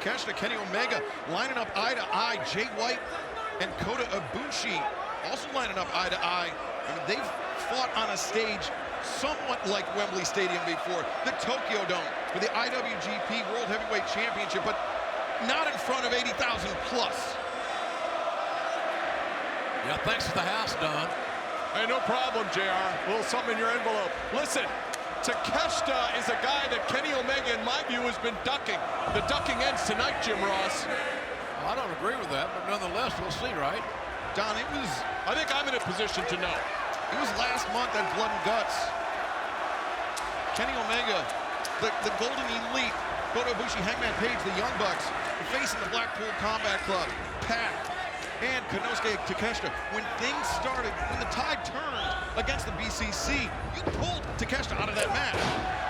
Takeshita, Kenny Omega lining up eye to eye. Jay White and Kota Ibushi also lining up eye to eye. I mean, they've fought on a stage somewhat like Wembley Stadium before, the Tokyo Dome, for the IWGP World Heavyweight Championship, but not in front of 80,000 plus. Yeah, thanks for the house, Don. Hey, no problem, JR. A little something in your envelope. Listen, Takeshita is a guy that Kenny Omega, in my view, has been ducking. The ducking ends tonight, Jim Ross. I don't agree with that, but nonetheless, we'll see, right? Don, it was... I think I'm in a position to know. It was last month at Blood and Guts. Kenny Omega, the Golden Elite, Kota Ibushi, Hangman Page, the Young Bucks, facing the Blackpool Combat Club, Pat, and Konosuke Takeshita. When things started, when the tide turned against the BCC, you pulled Takeshita out of that match.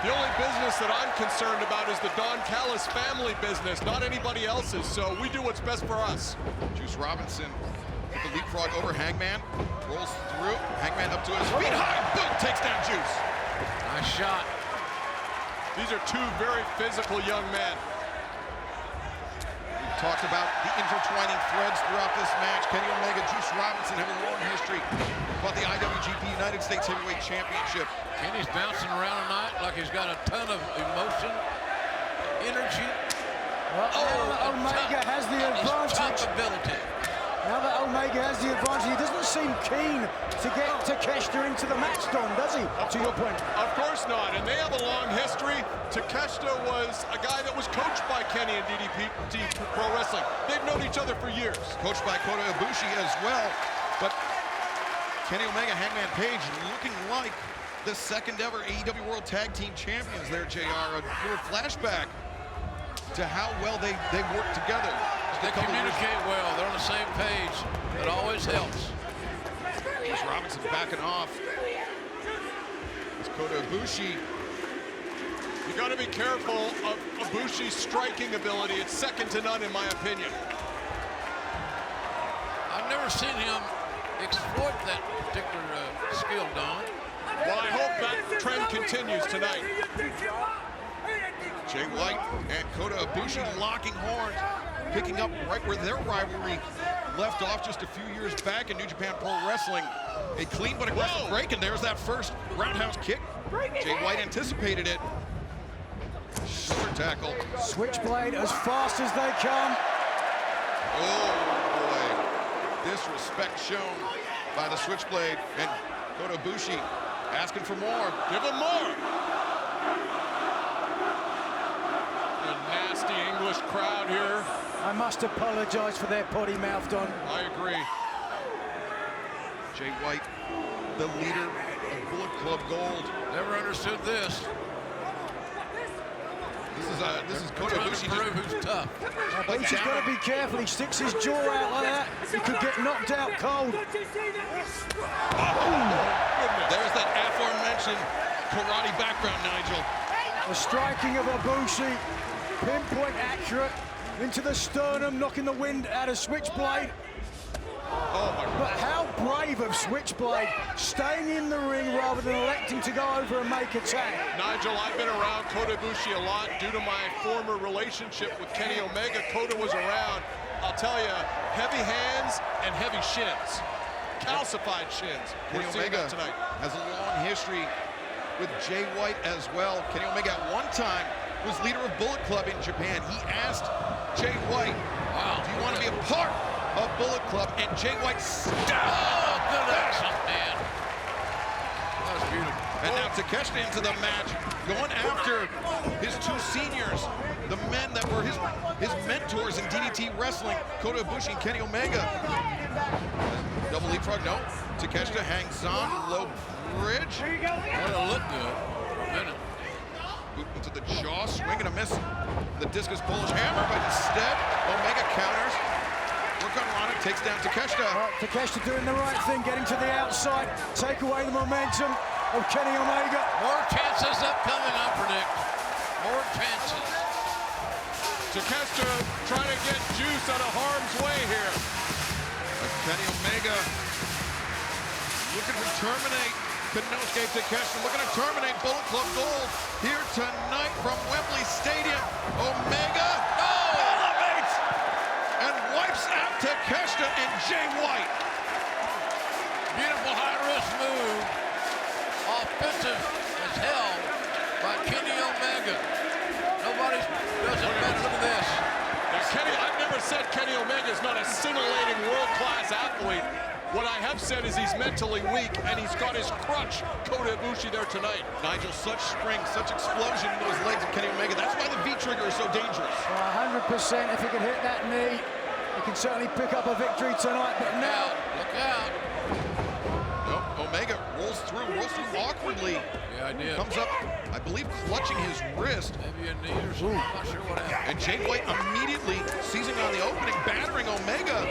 The only business that I'm concerned about is the Don Callis family business, not anybody else's, so we do what's best for us. Juice Robinson with the leapfrog over Hangman, rolls through, Hangman up to his feet, high boot, takes down Juice. Nice shot. These are two very physical young men. We've talked about the intertwining threads throughout this match. Kenny Omega, Juice Robinson have a long history about the IWGP United States Heavyweight Championship. Kenny's bouncing around tonight like he's got a ton of emotion, energy. Well, Omega has the advantage. Ability. Now that Omega has the advantage, he doesn't seem keen to get Takeshita into the match, Don, does he? To your point. Of course not, and they have a long history. Takeshita was a guy that was coached by Kenny and DDP Pro Wrestling. They've known each other for years. Coached by Kota Ibushi as well, but Kenny Omega, Hangman Page looking like the second ever AEW World Tag Team Champions there, JR. A little flashback to how well they work together. They communicate well. They're on the same page. That always helps. Juice Robinson backing off. It's Kota Ibushi. You got to be careful of Ibushi's striking ability. It's second to none, in my opinion. I've never seen him exploit that particular skill, Don. Well, I hope that trend continues tonight. Jay White and Kota Ibushi locking horns, picking up right where their rivalry left off just a few years back in New Japan Pro Wrestling. A clean but aggressive break, and there's that first roundhouse kick. Jay White anticipated it. Shoulder tackle. Switchblade as fast as they come. Oh boy. Disrespect shown by the Switchblade, and Kota Ibushi asking for more. Give him more. A nasty English crowd here. I must apologize for their potty mouth, Don. I agree. Jay White, the leader of Bullet Club Gold. Never understood this. This is Kota Ibushi. Who's tough. But he's got to be careful. He sticks his jaw out like that. He could get knocked out cold. There's that aforementioned karate background, Nigel. The striking of Ibushi, pinpoint accurate into the sternum, knocking the wind out of Switchblade. Oh my God. But how brave of Switchblade, staying in the ring rather than electing to go over and make a tag. Nigel, I've been around Kota Ibushi a lot due to my former relationship with Kenny Omega. Kota was around. I'll tell you, heavy hands and heavy shins. Calcified shins. Kenny Omega tonight has a long history with Jay White as well. Kenny Omega at one time was leader of Bullet Club in Japan. He asked Jay White, "Wow, do you want to be a part of Bullet Club?" And Jay White stopped. Oh, good action, man. That was beautiful. And now Takeshita into the match, going after his two seniors, the men that were his mentors in DDT wrestling, Kota Ibushi and Kenny Omega. Double leapfrog, no. Takeshita hangs on, low bridge. That'll look good for a minute. Boot into the jaw, swing and a miss. The discus Polish hammer, but instead, Omega counters. Work on Rana, takes down Takeshita. Takeshita doing the right thing, getting to the outside, take away the momentum of Kenny Omega. More chances upcoming, I predict. More chances. Takeshita trying to get Juice out of harm's way here. Kenny Omega looking to terminate Konosuke Takeshita, looking to terminate Bullet Club Gold here tonight from Wembley Stadium. Omega, Whips out Takeshita and Jay White. Beautiful high-risk move. Offensive as hell by Kenny Omega. Nobody does it better than this. Now, I've never said Kenny Omega is not a scintillating world-class athlete. What I have said is he's mentally weak, and he's got his crutch, Kota Ibushi, there tonight. Nigel, such strength, such explosion in those legs of Kenny Omega. That's why the V-trigger is so dangerous. 100%. If he can hit that knee, he can certainly pick up a victory tonight. But now, Look out. Nope, Omega rolls through awkwardly. Yeah, I did. Comes up, I believe, clutching his wrist. Maybe a knee or something. I'm not sure what happened. And Jay White immediately seizing on the opening, battering Omega.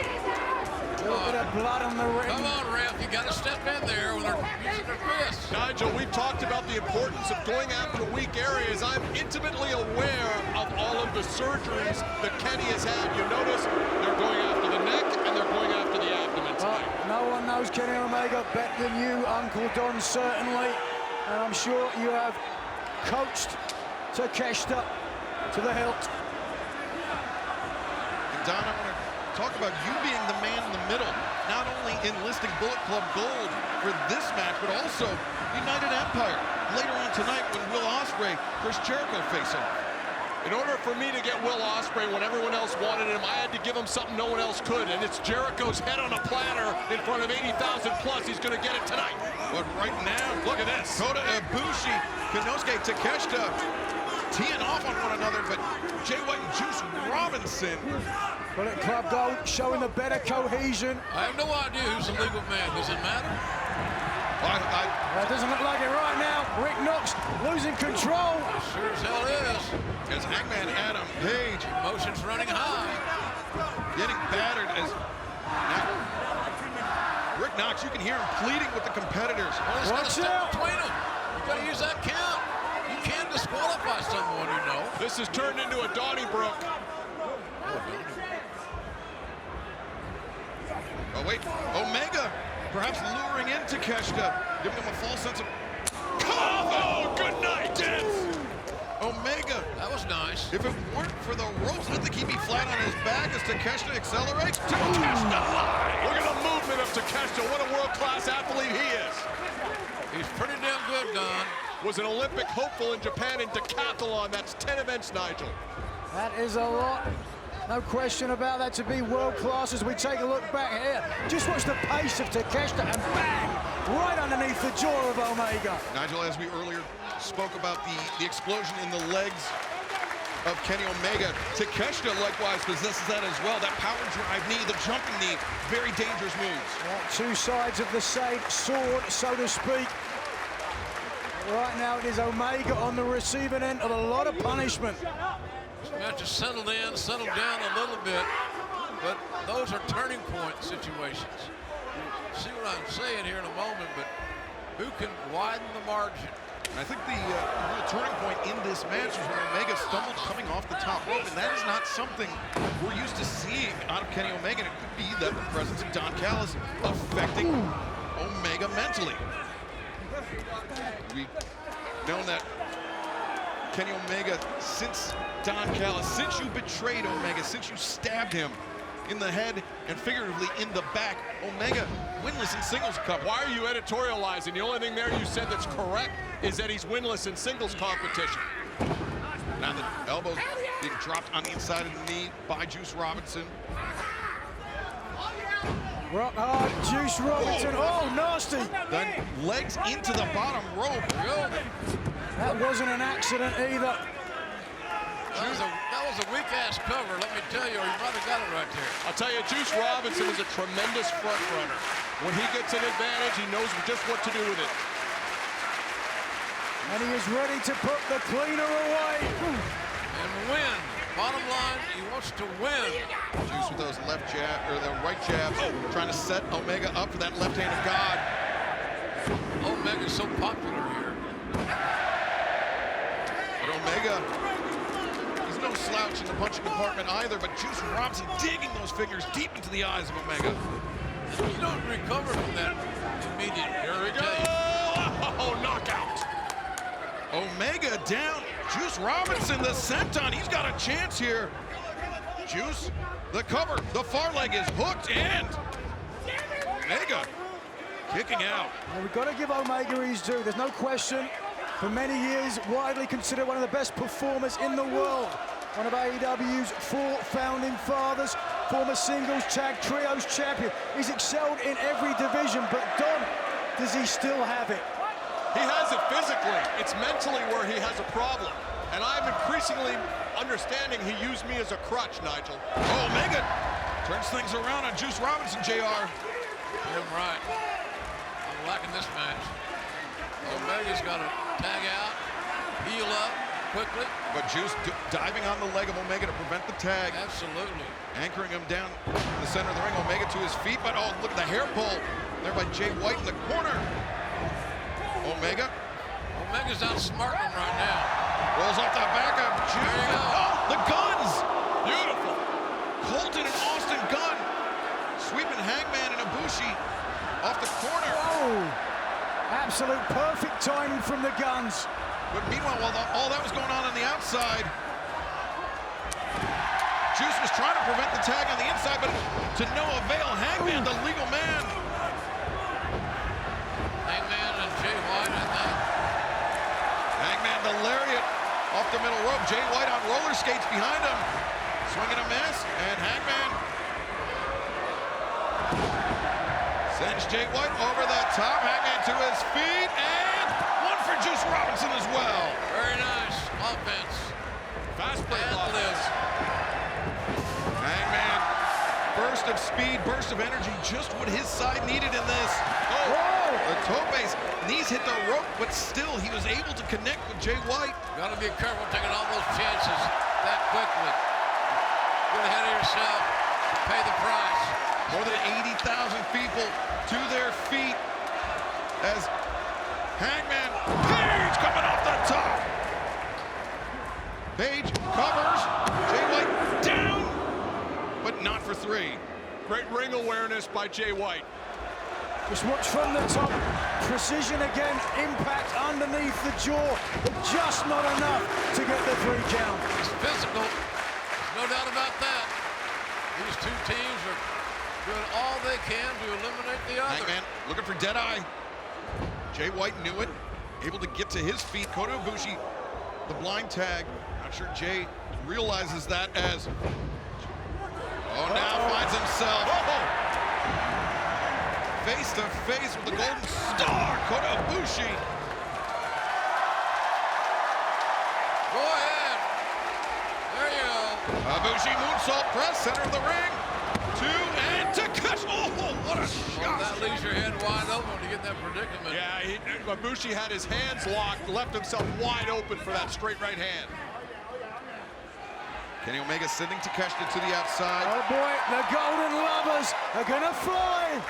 a little bit of blood on the ring. Come on, ref. You got to step in there when they're using their fists. Nigel, we've talked about the importance of going after weak areas. I'm intimately aware of all of the surgeries that Kenny has had. You notice they're going after the neck and they're going after the abdomen tonight. No one knows Kenny Omega better than you, Uncle Don, certainly. And I'm sure you have coached Takeshita to the hilt. And Don, I want to talk about you being the man in the middle, not only enlisting Bullet Club Gold for this match, but also United Empire later on tonight when Will Ospreay, Chris Jericho face off. In order for me to get Will Ospreay when everyone else wanted him, I had to give him something no one else could, and it's Jericho's head on a platter in front of 80,000 plus. He's going to get it tonight. But right now, Look at this. Kota Ibushi, Konosuke Takeshita teeing off on one another, but Jay White and Juice Robinson. Bullet Club Gold showing the better cohesion. I have no idea who's the legal man. Does it matter? It doesn't look like it right now. Rick Knox losing control. It sure as hell is. As Hangman Page Emotions running high. getting battered as now Rick Knox, you can hear him pleading with the competitors. Well, he's got to Watch step out. between them. You got to use that count. You can't disqualify someone, you know. This has turned into a Donnybrook. Oh wait, Omega perhaps luring in Takeshita, giving him a false sense of Oh, good night, Dance. Omega. That was nice. If it weren't for the ropes, I think he'd be flat on his back as Takeshita accelerates. Takeshita live! Look at the movement of Takeshita. What a world-class athlete he is. He's pretty damn good, Don. Was an Olympic hopeful in Japan in decathlon. That's 10 events, Nigel. That is a lot. No question about that to be world class as we take a look back here. Just watch the pace of Takeshita and bang! Right underneath the jaw of Omega. Nigel, as we earlier spoke about the explosion in the legs of Kenny Omega, Takeshita likewise possesses that as well. That power drive knee, the jumping knee, very dangerous moves. Two sides of the same sword, so to speak. Right now it is Omega on the receiving end of a lot of punishment. This match has settled down a little bit, but those are turning point situations. You'll see what I'm saying here in a moment, but who can widen the margin? I think the real turning point in this match is when Omega stumbled coming off the top rope, and that is not something we're used to seeing out of Kenny Omega, and it could be that the presence of Don Callis affecting Omega mentally. We've known that Kenny Omega, since Don Callis, since you betrayed Omega, since you stabbed him in the head and figuratively in the back, Omega winless in singles cup. Why are you editorializing? The only thing there you said that's correct is that he's winless in singles competition. Now the elbow being dropped on the inside of the knee by Juice Robinson. Rock hard, Juice Robinson. Oh, nasty. Then legs into the bottom rope. That wasn't an accident either. That was a weak-ass cover, let me tell you, or you might have got it right there. I'll tell you, Juice Robinson is a tremendous front runner. When he gets an advantage, he knows just what to do with it. And he is ready to put the cleaner away. And win. Bottom line, he wants to win. Juice with those left jab, or the right jabs, trying to set Omega up for that left hand of God. Omega's so popular here. But Omega, he's no slouch in the punching department either, but Juice Robinson digging those fingers deep into the eyes of Omega. You don't recover from that immediately. Here we go. Oh, knockout. Omega down. Juice Robinson, the senton. He's got a chance here. Juice The cover, the far leg is hooked, and Omega kicking out. Well, we've got to give Omega his due. There's no question. For many years, widely considered one of the best performers in the world. One of AEW's 4 founding fathers, former singles tag trios champion. He's excelled in every division, but Don, does he still have it? He has it physically. It's mentally where he has a problem. And I'm increasingly understanding he used me as a crutch, Nigel. Oh, Omega turns things around on Juice Robinson, JR. You're right. I'm liking this match. Omega's got to tag out, heal up quickly. But Juice diving on the leg of Omega to prevent the tag. Absolutely. Anchoring him down in the center of the ring. Omega to his feet, but oh, look at the hair pull there by Jay White in the corner. Omega's outsmarting him right now. rolls off the back of Juice. There you go. Oh, the guns! Beautiful. Colton and Austin gun. Sweeping Hangman and Ibushi off the corner. Oh, absolute perfect timing from the guns. But meanwhile, while all that was going on the outside, Juice was trying to prevent the tag on the inside, but to no avail. Hangman, the legal man. Hangman and Jay White, I think. Hangman, the lariat off the middle rope. Jay White on roller skates behind him. Swinging a miss, and Hangman sends Jay White over the top. Hangman to his feet, and one for Juice Robinson as well. Very nice offense. Fast break offense. Hangman, burst of speed, burst of energy, just what his side needed in this. Whoa! The topes, knees hit the rope, but still he was able to connect with Jay White. Got to be careful taking all those chances that quickly. Get ahead of yourself, pay the price. More than 80,000 people to their feet as Hangman Page coming off the top. Page covers, Jay White down, but not for 3. Great ring awareness by Jay White. Just watch from the top. Precision again, impact underneath the jaw, but just not enough to get the 3 count. It's physical, no doubt about that. These two teams are doing all they can to eliminate the other. Hangman looking for Deadeye. Jay White knew it, able to get to his feet. Kota Ibushi, the blind tag. Not sure Jay realizes that as, now finds himself face to face with the Golden Star, Kota Ibushi. Go ahead. There you go. Ibushi moonsault press, center of the ring. 2 and Takeshita. Oh, what a Well, shot. that leaves your head wide open to get in that predicament. Yeah, Ibushi had his hands locked, left himself wide open for that straight right hand. Kenny Omega sending Takeshita to the outside. Oh boy, the Golden Lovers are gonna fly.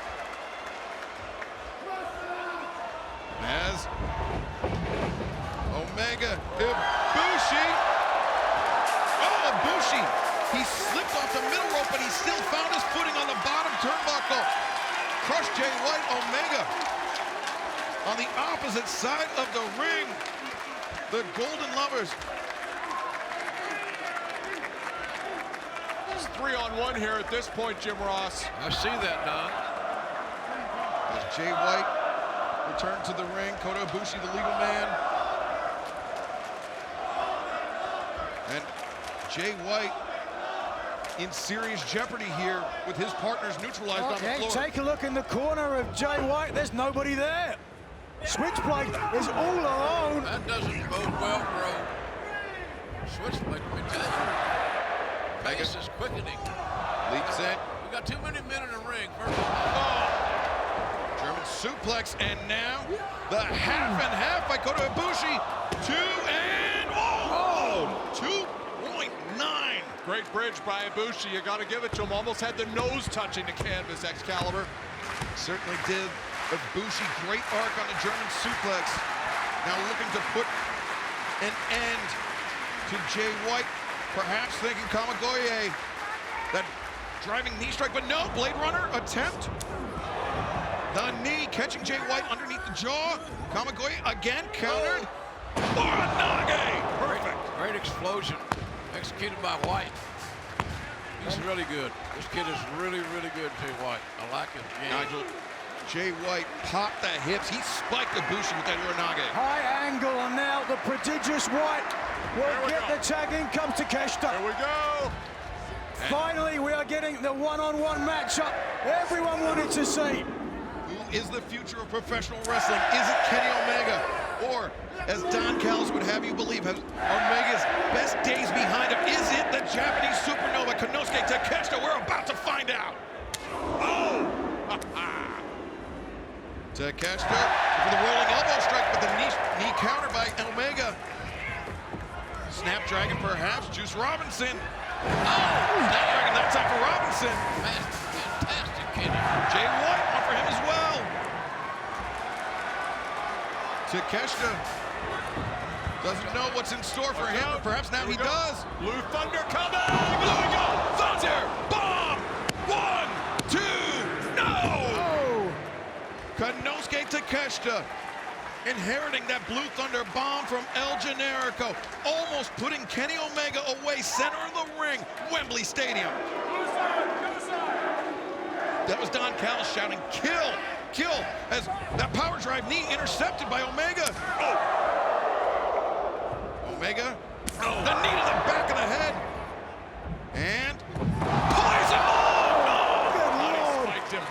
As Omega, Ibushi. Oh, Ibushi. He slipped off the middle rope, but he still found his footing on the bottom turnbuckle. Crushed Jay White. Omega on the opposite side of the ring. The Golden Lovers. It's 3-on-1 here at this point, Jim Ross. I see that, Don. As Jay White returned to the ring, Kota Ibushi, the legal man. And Jay White in serious jeopardy here with his partners neutralized on the Okay, floor. take a look in the corner of Jay White. There's nobody there. Switchblade is all alone. That doesn't bode well for a Switchblade, let me tell you. Pace is quickening. Leaps in. We got too many men in the ring. First of all. German suplex, and now the half and half by Kota Ibushi. 2 and 2.9. Great bridge by Ibushi. You got to give it to him. Almost had the nose touching the canvas, Excalibur. Certainly did. Ibushi, great arc on the German suplex. Now looking to put an end to Jay White. Perhaps thinking Kamigoye, that driving knee strike, but no, Blade Runner attempt. The knee catching Jay White underneath the jaw. Kamigoye again countered. Uranage! Perfect. Great explosion executed by White. He's really good. This kid is really, really good, Jay White. I like him. Yeah. Nigel, Jay White popped the hips. He spiked Ibushi with that Uranage. High angle, and now the prodigious White will get the tag in, comes Takeshita. Here we go. Finally, we are getting the one-on-one matchup everyone wanted to see. Who is the future of professional wrestling? Is it Kenny Omega? Or, as Don Callis would have you believe, has Omega's best days behind him? Is it the Japanese supernova, Konosuke Takeshita? We're about to find out. Oh! Takeshita for the rolling elbow strike, but the knee counter by Omega. Snapdragon perhaps, Juice Robinson. Oh! Snapdragon that time for Robinson. Fantastic, Kenny. Jay White, one for him as well. Takeshita doesn't know what's in store for him, but perhaps now he does. Blue Thunder coming. There we go. Thunder bomb. 1, 2, no. Oh, Konosuke Takeshita inheriting that Blue Thunder bomb from El Generico, almost putting Kenny Omega away, center of the ring, Wembley Stadium. That was Don Callis shouting, kill, kill, as that power drive knee intercepted by Omega. Oh. Omega, the knee to the back of the head, and poison. Oh, He spiked him.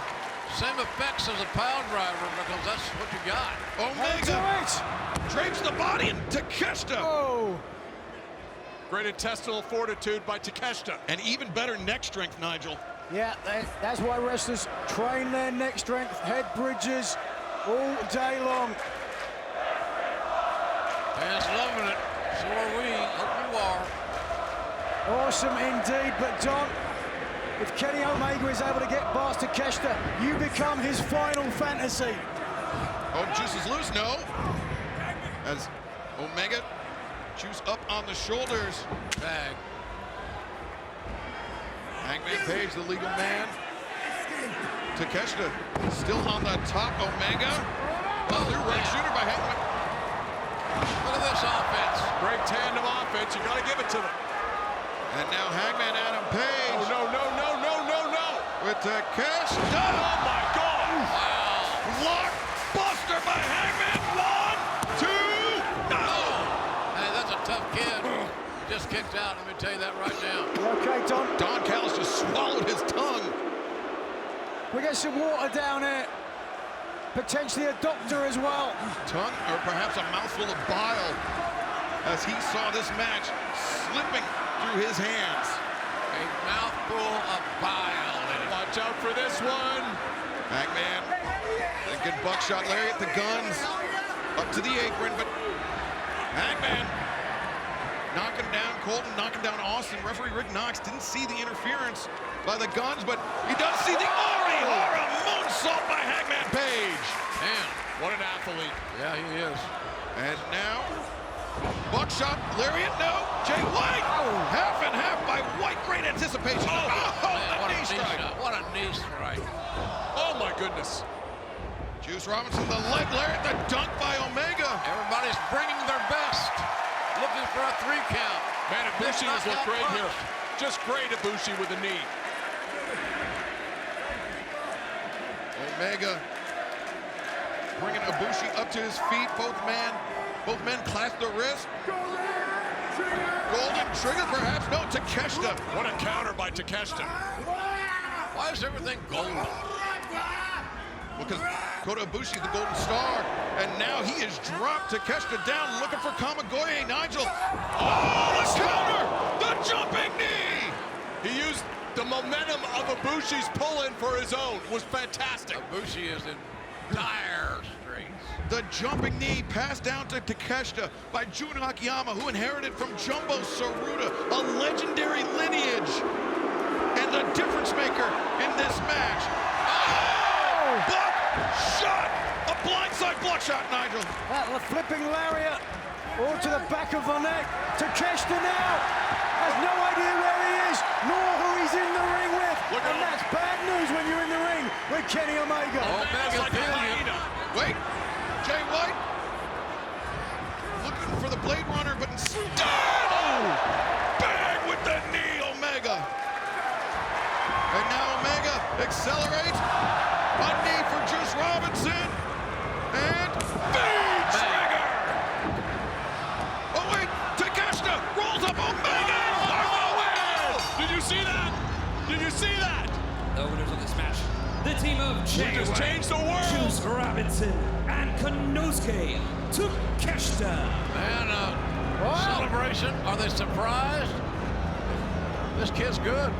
Same effects as a power driver because that's what you got. no. Omega drapes the body and Takeshita. oh. Great intestinal fortitude by Takeshita. And even better neck strength, Nigel. Yeah, that's why wrestlers train their neck strength, head bridges all day long. Fans loving it. So are we. Hope you are. Awesome indeed, but Don, if Kenny Omega is able to get past Takeshita, you become his final fantasy. Oh, Juice is loose, no. As Omega, Juice up on the shoulders. Tag. Hangman Page, the legal man. Takeshita still on the top. Omega. Oh, they're right shooter by Hangman. Look at this offense. Great tandem offense. You got to give it to them. And now Hangman Adam Page. Oh, no, no, no, no, no, no. With Takeshita. Oh, my God. Wow. Blockbuster by Hangman. 1, 2, no. Hey, that's a tough kid. Just kicked out, let me tell you that right now. Okay, Don. Don Callis just swallowed his tongue. We get some water down here. Potentially a doctor as well. Tongue, or perhaps a mouthful of bile, as he saw this match slipping through his hands. A mouthful of bile in it. Watch out for this one. Hangman, a good buckshot lariat, the guns up to the apron, but Hangman knocking down Colton, knocking down Austin. Referee Rick Knox didn't see the interference by the guns, but he does see the Orihara moonsault by Hangman Page. Man, What an athlete. yeah, he is. And now, buckshot, lariat, no. Jay White, half and half by White. Great anticipation. Man, The what a knee knee strike. shot. What a knee strike. Oh, my goodness. Juice Robinson, the leg lariat, the dunk by Omega. Everybody's bringing their best. Looking for a 3 count. Man, Ibushi has looked great here. First. Just great, Ibushi with a knee. Omega bringing Ibushi up to his feet. Both men clasp the wrist. Golden trigger, perhaps. No, Takeshita. What a counter by Takeshita. Why is everything golden? Because Kota Ibushi, the Golden Star, and now he has dropped Takeshita down, looking for Kamigoye. Nigel. Oh, the counter! The jumping knee! He used the momentum of Ibushi's pull-in for his own. It was fantastic. Ibushi is in dire straits. The jumping knee passed down to Takeshita by Jun Akiyama, who inherited from Jumbo Saruta, a legendary lineage, and the difference maker in this match. Oh! Block shot! A blindside block shot, Nigel. That flipping lariat all to the back of the neck. Takeshita now has no idea where he is, nor who he's in the ring with. And that's bad news when you're in the ring with Kenny Omega. Omega like a billion. hyena. Wait, Jay White looking for the Blade Runner, but instead, bang with the knee, Omega. Omega accelerates. A knee for Juice Robinson. And big trigger. Oh wait, Takeshita rolls up Omega. Did you see that? Did you see that? The winners of this match, the team of We just changed the world. Juice Robinson and Konosuke Takeshita. And celebration. Are they surprised? This kid's good.